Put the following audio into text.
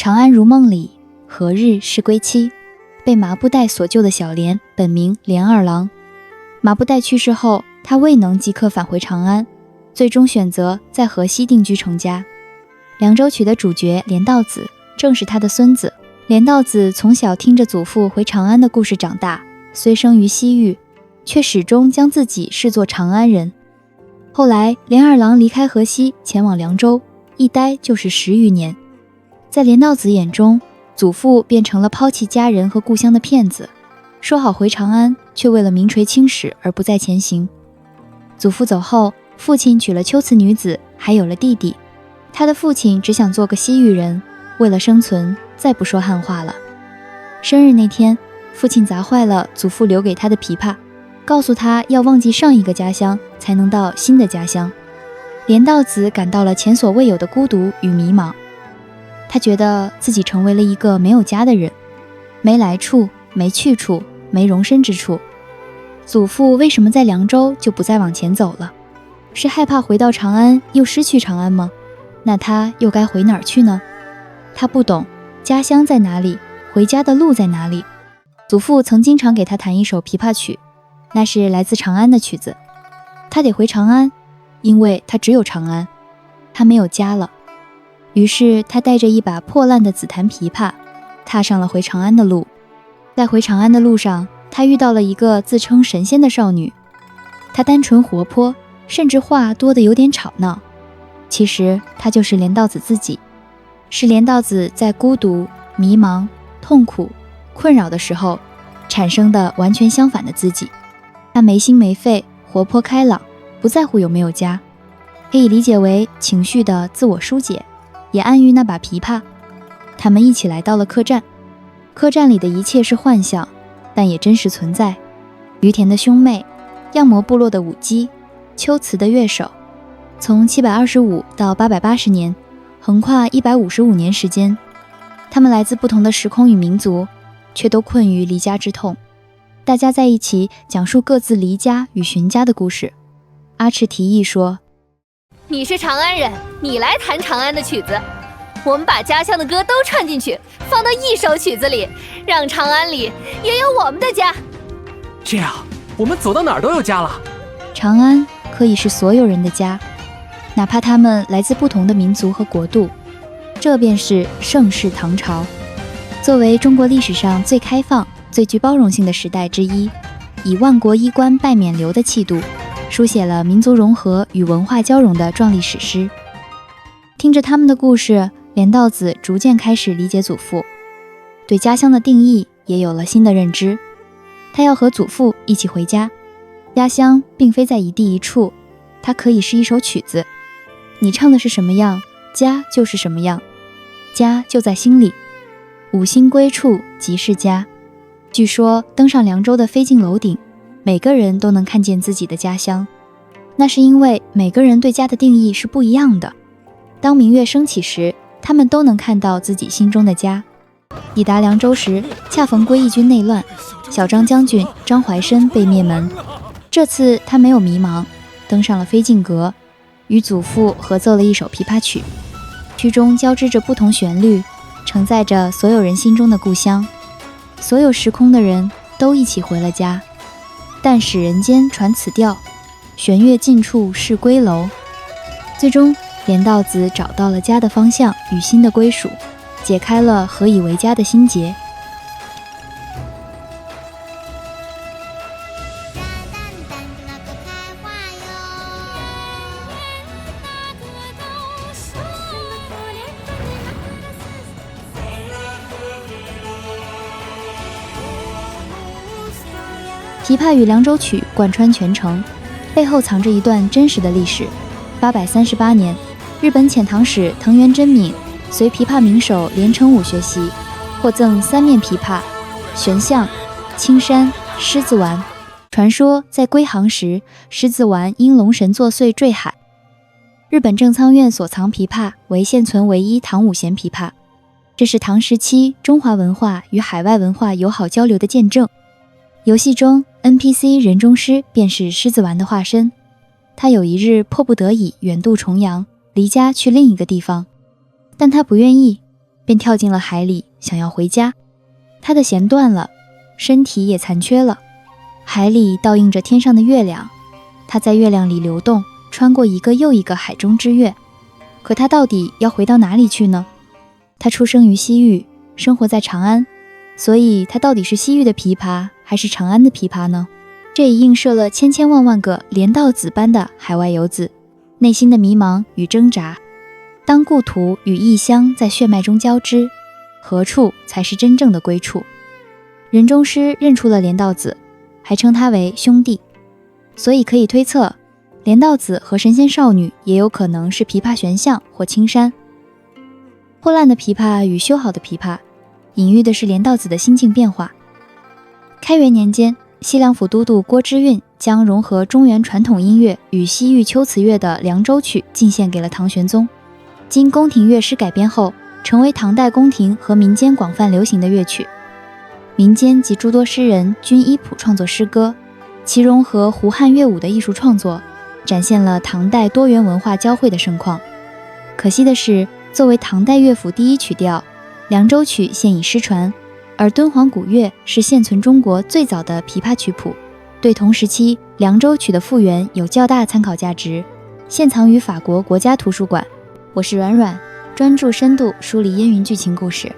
长安如梦里，何日是归期？被麻布袋所救的小莲，本名莲二郎。麻布袋去世后，他未能即刻返回长安，最终选择在河西定居成家。凉州曲的主角莲道子正是他的孙子。莲道子从小听着祖父回长安的故事长大，虽生于西域，却始终将自己视作长安人。后来莲二郎离开河西，前往凉州，一待就是10余年。在莲道子眼中，祖父变成了抛弃家人和故乡的骗子，说好回长安，却为了名垂青史而不再前行。祖父走后，父亲娶了秋瓷女子，还有了弟弟。他的父亲只想做个西域人，为了生存，再不说汉话了。生日那天，父亲砸坏了祖父留给他的琵琶，告诉他要忘记上一个家乡，才能到新的家乡。莲道子感到了前所未有的孤独与迷茫。他觉得自己成为了一个没有家的人，没来处，没去处，没容身之处。祖父为什么在凉州就不再往前走了？是害怕回到长安又失去长安吗？那他又该回哪儿去呢？他不懂家乡在哪里，回家的路在哪里。祖父曾经常给他弹一首琵琶曲，那是来自长安的曲子。他得回长安，因为他只有长安，他没有家了。于是他带着一把破烂的紫檀琵琶，踏上了回长安的路。在回长安的路上，他遇到了一个自称神仙的少女。她单纯活泼，甚至话多得有点吵闹。其实她就是莲道子自己，是莲道子在孤独、迷茫、痛苦、困扰的时候产生的完全相反的自己。她没心没肺，活泼开朗，不在乎有没有家，可以理解为情绪的自我疏解，也暗喻那把琵琶。他们一起来到了客栈，客栈里的一切是幻象，但也真实存在。于田的兄妹，样魔部落的舞姬，秋瓷的乐手。从725到880年，横跨155年时间，他们来自不同的时空与民族，却都困于离家之痛。大家在一起讲述各自离家与寻家的故事。阿赤提议说，你是长安人，你来弹长安的曲子，我们把家乡的歌都串进去，放到一首曲子里，让长安里也有我们的家。这样我们走到哪儿都有家了。长安可以是所有人的家，哪怕他们来自不同的民族和国度。这便是盛世唐朝。作为中国历史上最开放、最具包容性的时代之一，以万国衣冠拜冕旒的气度，书写了民族融合与文化交融的壮丽史诗。听着他们的故事，莲道子逐渐开始理解祖父，对家乡的定义也有了新的认知。他要和祖父一起回家，家乡并非在一地一处，它可以是一首曲子。你唱的是什么样，家就是什么样，家就在心里，五心归处即是家。据说登上凉州的飞镜楼顶，每个人都能看见自己的家乡，那是因为每个人对家的定义是不一样的。当明月升起时，他们都能看到自己心中的家。抵达凉州时，恰逢归义军内乱，小张将军张怀申被灭门。这次他没有迷茫，登上了飞镜阁，与祖父合奏了一首琵琶曲，曲中交织着不同旋律，承载着所有人心中的故乡。所有时空的人都一起回了家，但使人间传此调，弦乐尽处是归楼。最终莲道子找到了家的方向与新的归属，解开了何以为家的心结。琵琶与凉州曲贯穿全程，背后藏着一段真实的历史。838年，日本遣唐使藤原真敏随琵琶名手连城武学习，获赠3面琵琶、悬象、青山、狮子丸。传说在归航时，狮子丸因龙神作祟坠海。日本正仓院所藏琵琶为现存唯一唐五弦琵琶，这是唐时期中华文化与海外文化友好交流的见证。游戏中 NPC 人中狮便是狮子丸的化身，他有一日迫不得已远渡重洋，离家去另一个地方，但他不愿意，便跳进了海里，想要回家。他的弦断了，身体也残缺了。海里倒映着天上的月亮，他在月亮里流动，穿过一个又一个海中之月。可他到底要回到哪里去呢？他出生于西域，生活在长安，所以他到底是西域的琵琶，还是长安的琵琶呢？这也映射了千千万万个镰刀子般的海外游子内心的迷茫与挣扎。当故土与异乡在血脉中交织，何处才是真正的归处？任中师认出了镰刀子，还称他为兄弟，所以可以推测，镰刀子和神仙少女也有可能是琵琶玄象或青山。破烂的琵琶与修好的琵琶，隐喻的是镰刀子的心境变化。开元年间，西凉府都督郭知运将融合中原传统音乐与西域秋词乐的《凉州曲》进献给了唐玄宗，经宫廷乐师改编后，成为唐代宫廷和民间广泛流行的乐曲。民间及诸多诗人均依谱创作诗歌，其融合胡汉乐舞的艺术创作，展现了唐代多元文化交汇的盛况。可惜的是，作为唐代乐府第一曲调，《凉州曲》现已失传，而敦煌古乐是现存中国最早的琵琶曲谱，对同时期《凉州曲》的复原有较大参考价值，现藏于法国国家图书馆。我是软软，专注深度梳理烟云剧情故事。